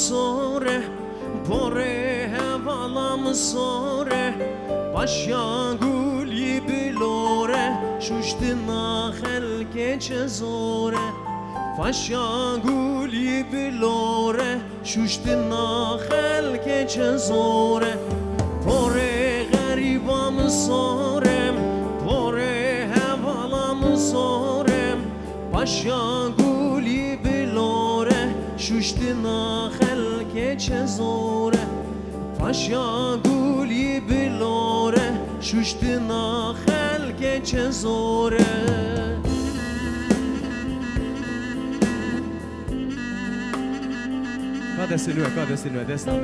sore Pore hevalam sore Başya guli bilore Şuştina helke çezore Başya guli bilore Şuştina helke çezore Pore garibam sore Pore hevalam sore Başya guli bilore Şuştina helke çezore Başya guli bilore Şuştina helke çezore Kada sinue, destan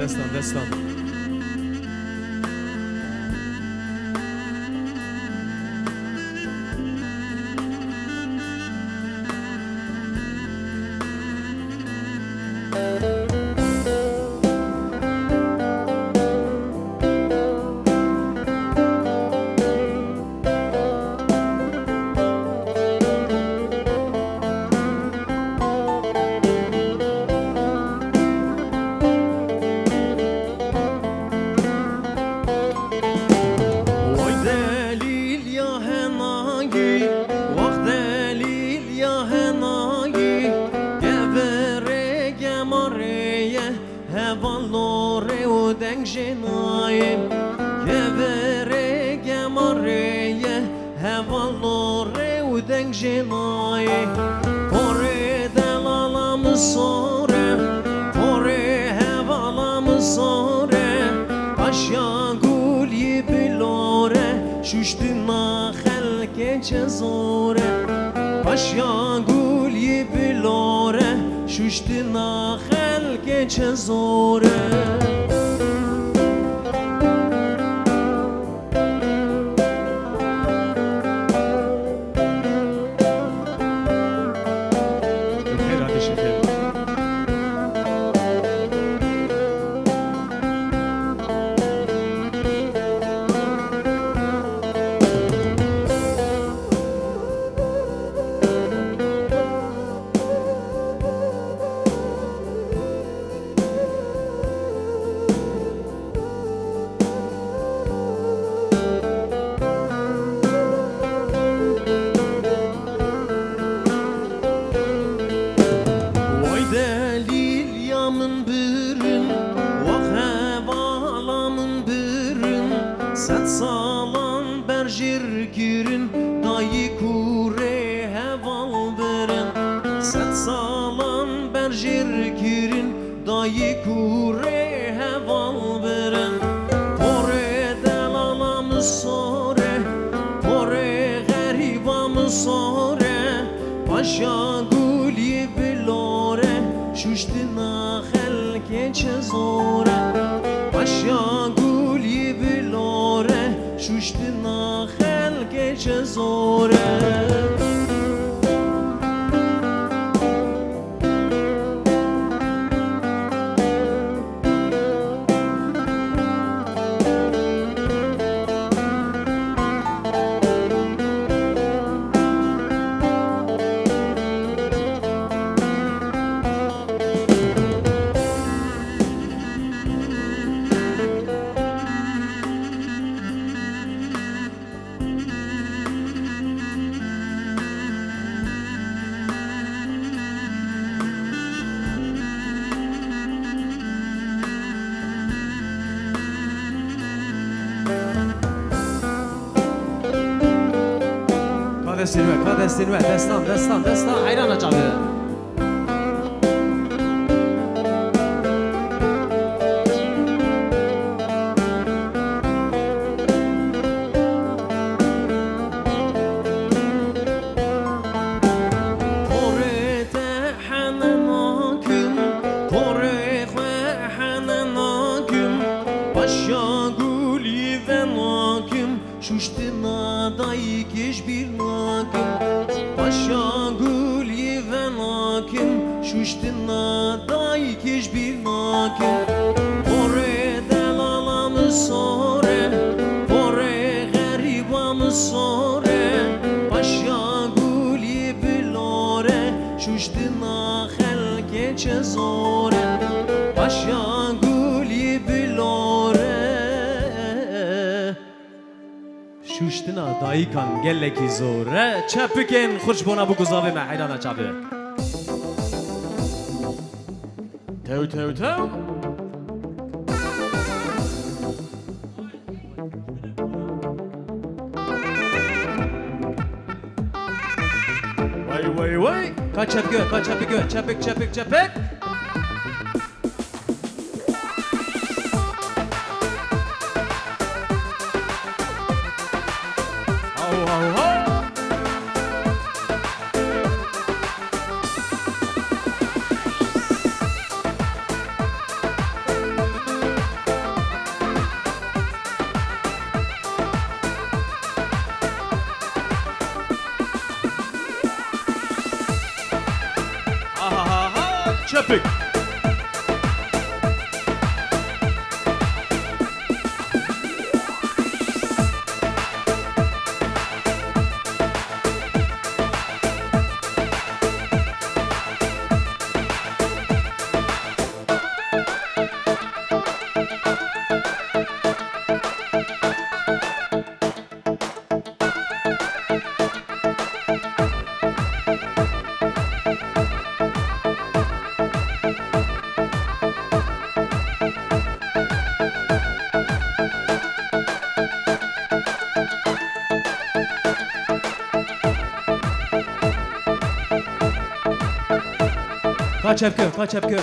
Valore o dengjenaye Gevere gemareye He valore o dengjenaye Pore delalam sore Pore hevalam sore Başya guli bilore Şuştina helke çezore Başya guli bilore Şuştina helke çezore Set salan berjir girin Dayı kure heval verin Set salan berjir girin Dayı kure heval verin Pore delalam sore Pore garibam sore Başya guli bilore Şuştina helke çezore Başya guli bilore Şuştina helke çezore Kada sinue, destan, ayran açalı Pore tehenen akım, pore khehenen akım Başya guli ve nakım Şuştina dayı keş bir nakım Başya guli ve nakım Şuştina dayı keş bir nakım Pore delalam sore Pore garibam sore Başya guli bilore Şuştina helke çezore شوشتنا دایکان گلکی زوره چپکن خوش بونا بو گزاوه محیلانا چپه تو تو تو وای وای وای کا چپک چپک Çepik.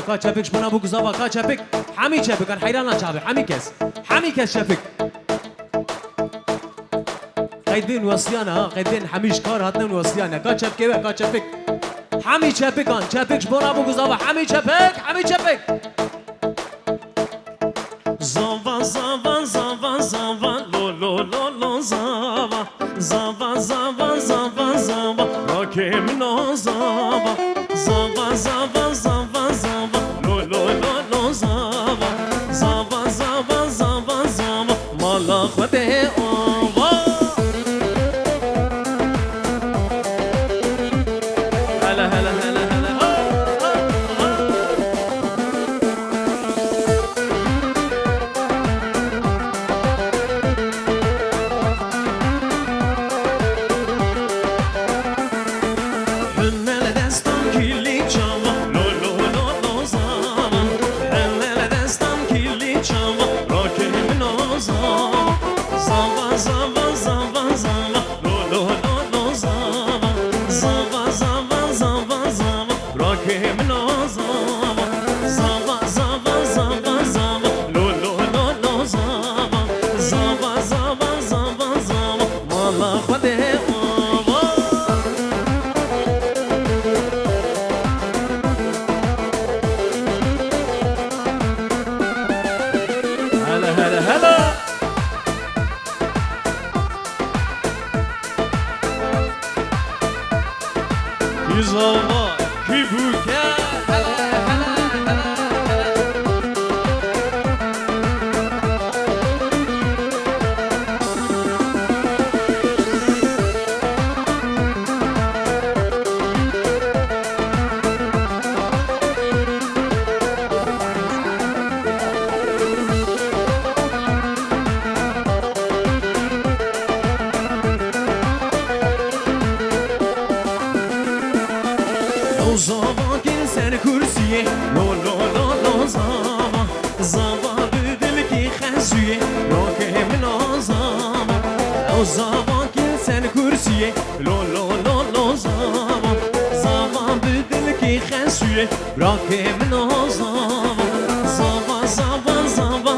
کا چپک شبنا بو گزاوا کا چپک حمی چپک کن حیران چابه حمی کس چپک قید بین وصیانه قید بین حمیش کار هاتن وصیانه کا چپک حمی چپک کن چپک شبنا بو گزاوا حمی چپک زاوا لو زاوا راکم نو زاوا زاوا مالا خده آوا هلا Zava kibuke Zava gel sen kursiye lo zava büdül ki xəziye rokem nazama zava gel sen kursiye lo zava büdül ki xəziye rokem nazama zava lo zava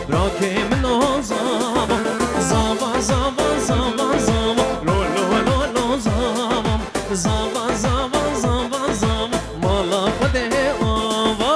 rokem nazama zava mala khode ava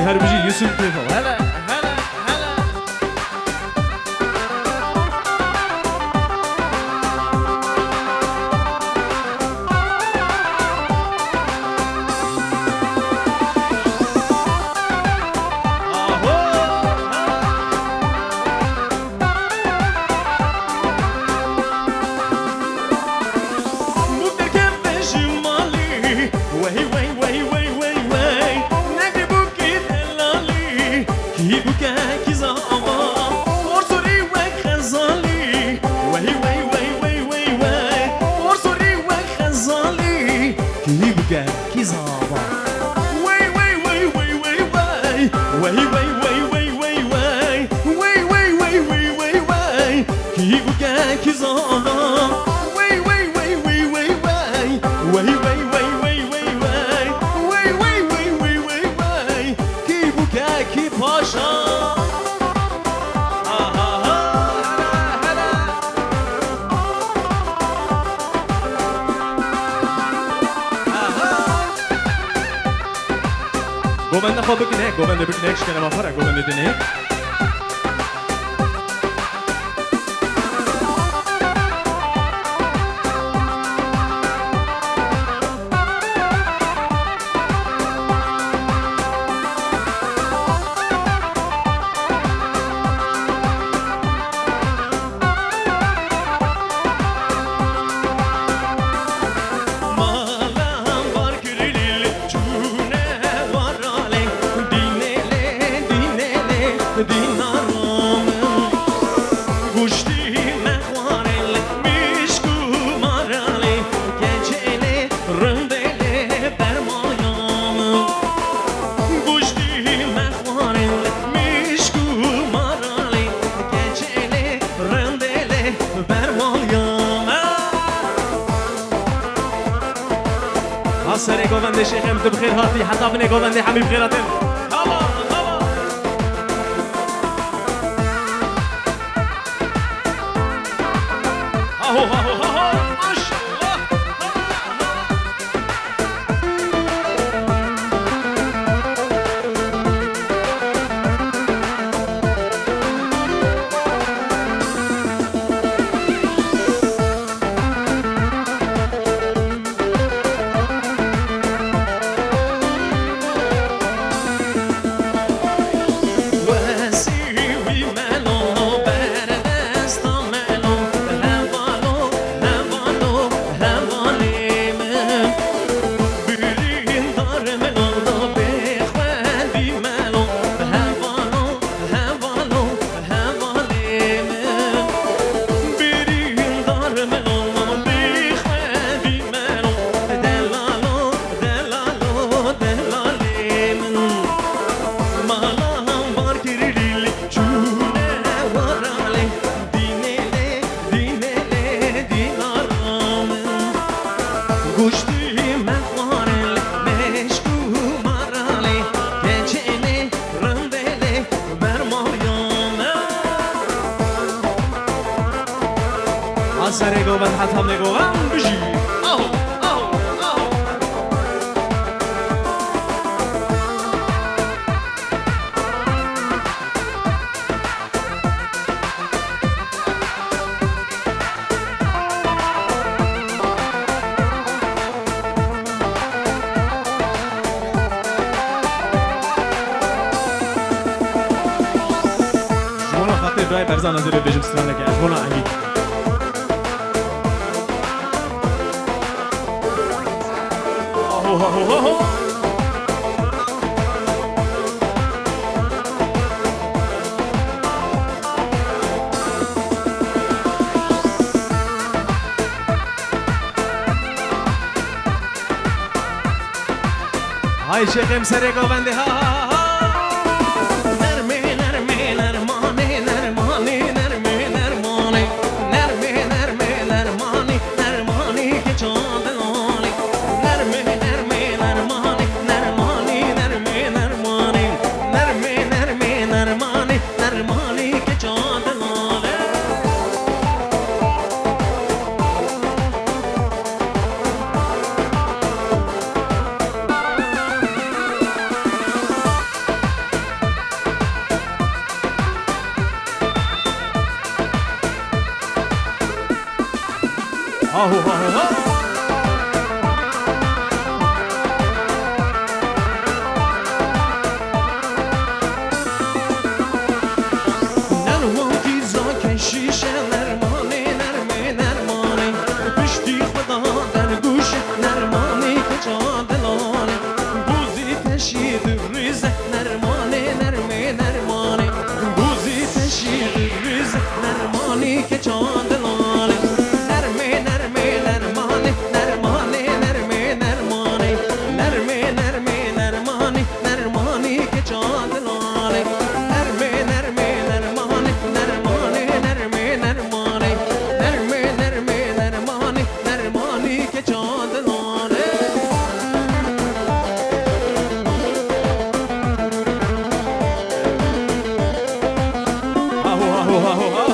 هر بجي يوسف كيفو هلا هلا هلا گوبنده خواب بکنه گوبنده بکنه شکنه ما فرق گوبنده دنه سری گوونده شیخم تو بخیر هاتی حتی بنی گوونده حمی بخیراتن هوا هوا هاهو هاهو هاهو ماشالله سری گوبند حتی هم نگوبند بجی آهو آهو آهو جوانا خاطر برای برزان نظر بجم سرانه که جوانا اهی های شیخم سری گوونده ها آهو آهو شیشه نرمانی نرمه نرمانی پشتی خدا در گوش نرمانی که جا دلانه بوزی تشید ریزه نرمانی نرمه نرمانی بوزی تشید ریزه نرمانی که جا دلانه نرمه نرمه نرمانی نرمانی نرمه نرمانی نرمه نرمه نرمانی نرمانی که جا دلانه نرمه نرمه نرمانی نرمانی نرمه نرمانی نرمه نرمه نرمانی نرمانی که جا دلانه آهو آهو آهو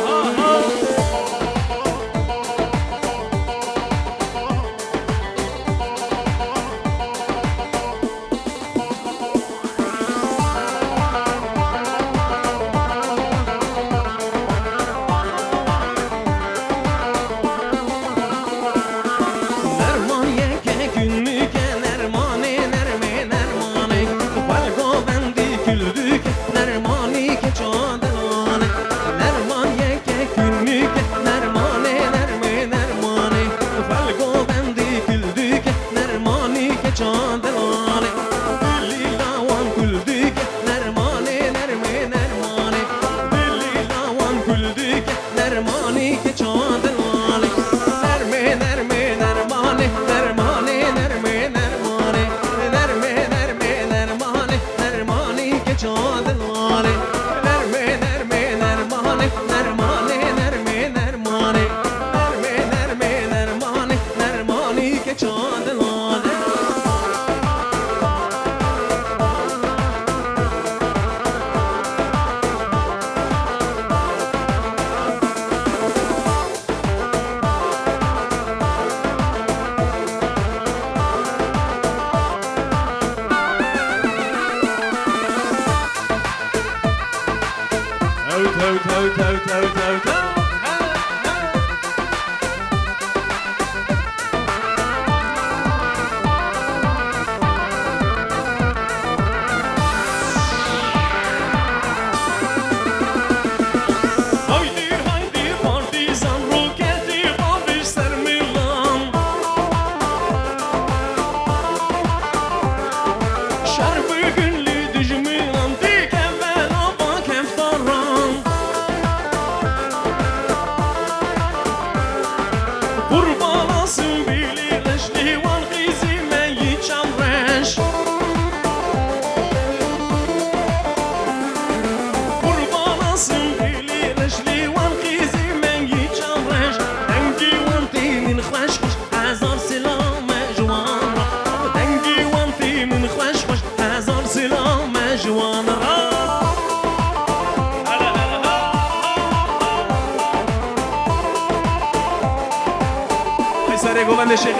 سر گوبند شیخ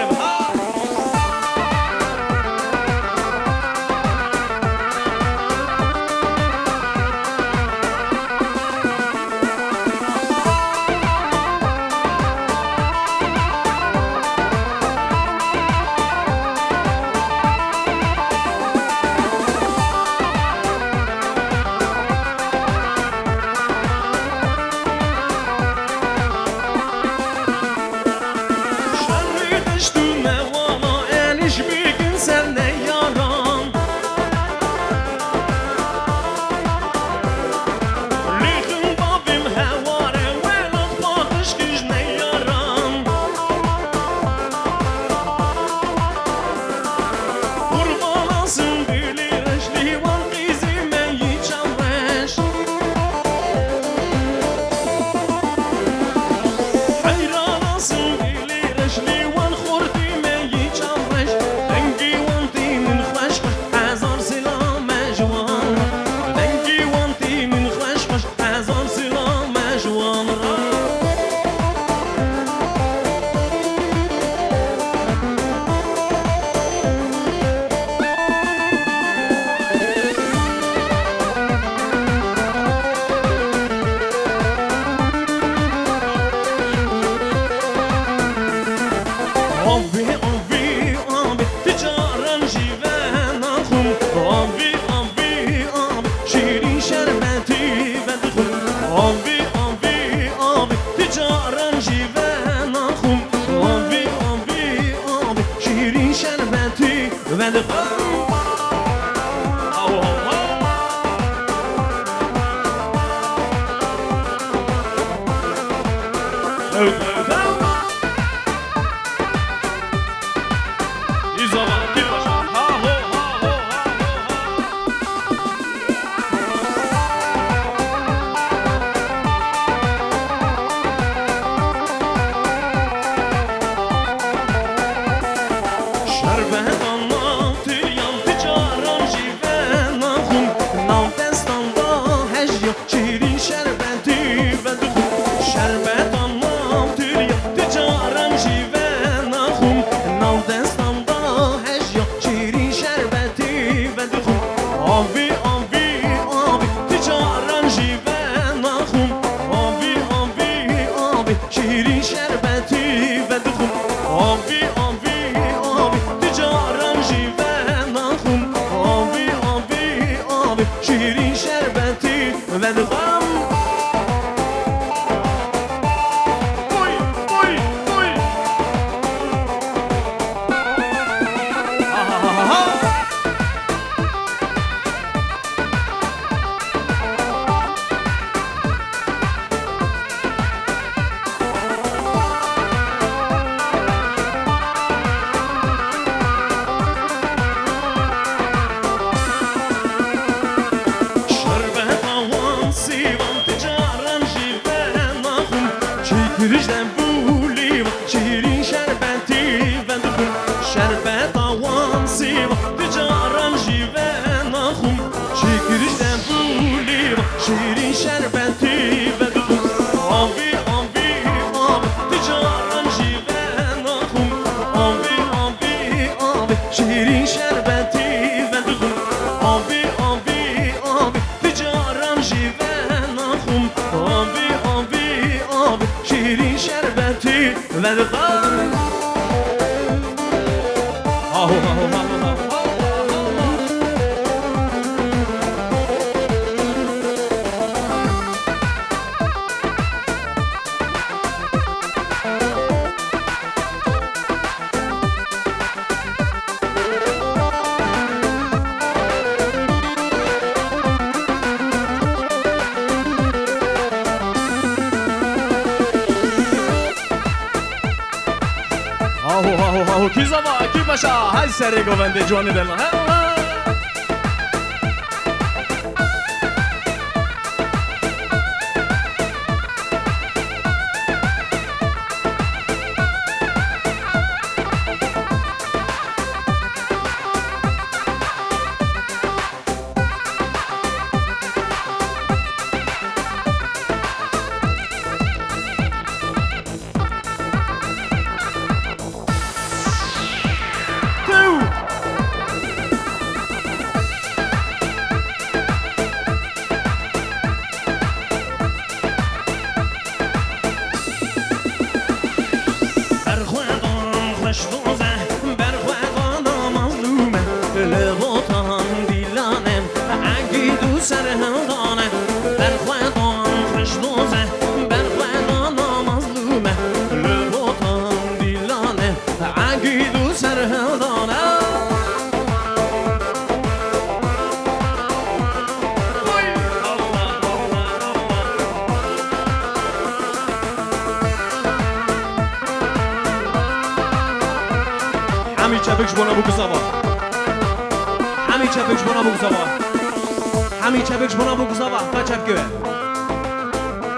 آبی آبی آب شیرین شربتی بند خون آبی آبی آب تجارن جیوه نخون آبی آبی آب شیرین شربتی بند خون Girişten bulim şirin şerbeti ben dukum şerbet avan siva ticaran jiven ahum girişten bulim şirin şerbeti ben dukum abi abi abi ticaran jiven ahum abi abi abi şirin şerbeti ben dukum abi abi abi ticaran jiven ahum abi abi abi şirin şerbeti ve dıkan ahu ahu ahu کی زما کی باشا های سر گونده جوانی دل همین چپکش بنا بگو زبا همین چپکش بنا بگو زبا همین چپکش بنا بگو زبا با چپکه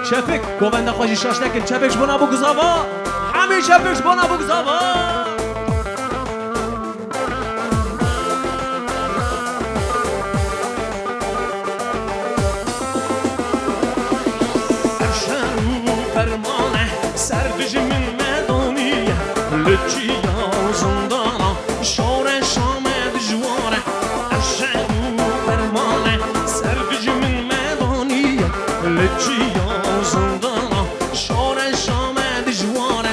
چپک گوونده خوشی شاش نکن چپکش بنا بگو زبا همین چپکش بنا بگو زبا لچی زندانا شور شام دجواره عشق فرمانه سرگج من مدانیه لچی زندانا شور شام دجواره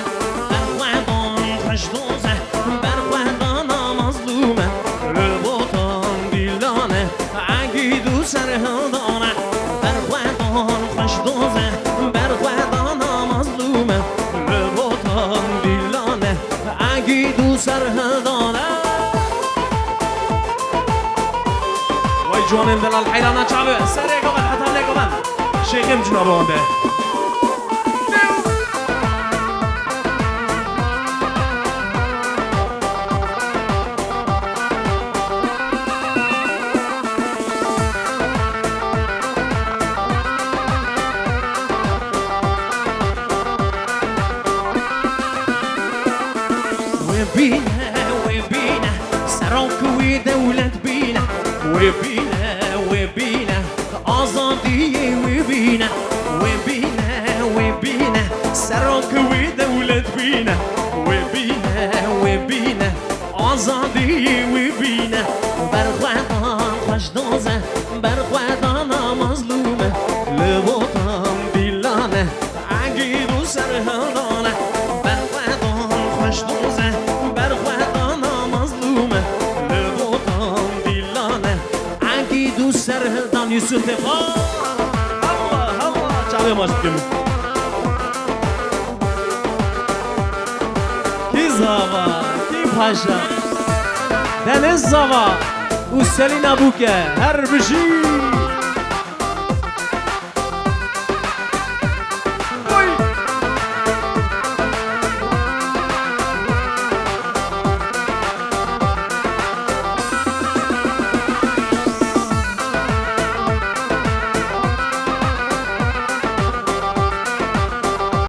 اخوان خشدون سرهدانه بر خودان خوش دوزه بر خودان مظلومه لباتان دیلانه اگی دو سرهدانه وای جوانم دلال حیرانه چاوه سره گوبن حتم نگوبن شیخم جنابه آنده وبينا سرانك ودولة بينا وبينا أزادية وبينا سرانك ودولة بينا وبينا أزادية وبينا برخوادان خوش دوزه برخوادان مظلومه لبطان دیلانه عقیدو سرهدانه برخوادان خوش دوزه سرهدان یوسف الله چاوه ماشت کنیم کی زاوا کی پاشا دنز زاوا او سلی نبوکه هر بشی